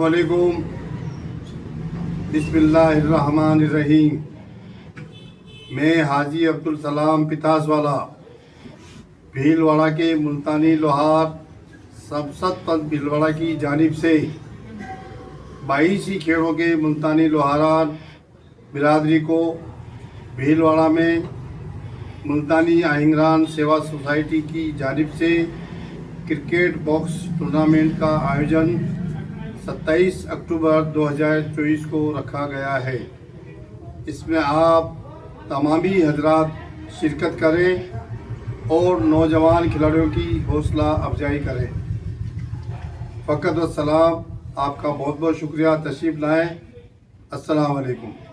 علیکم، بسم اللہ الرحمن الرحیم۔ میں حاجی عبدالسلام پتاس والا بھیلواڑہ کے ملتانی لوہار سبست پنتھ بھیلواڑہ کی جانب سے 22 کھیڑوں کے ملتانی لوہاران برادری کو بھیلواڑہ میں ملتانی آہنگران سیوا سوسائٹی کی جانب سے کرکٹ باکس ٹورنامنٹ کا آیوجن 27 اکتوبر 2024 کو رکھا گیا ہے۔ اس میں آپ تمامی حضرات شرکت کریں اور نوجوان کھلاڑیوں کی حوصلہ افزائی کریں۔ فقط و سلام، آپ کا بہت بہت شکریہ، تشریف لائیں۔ السلام علیکم۔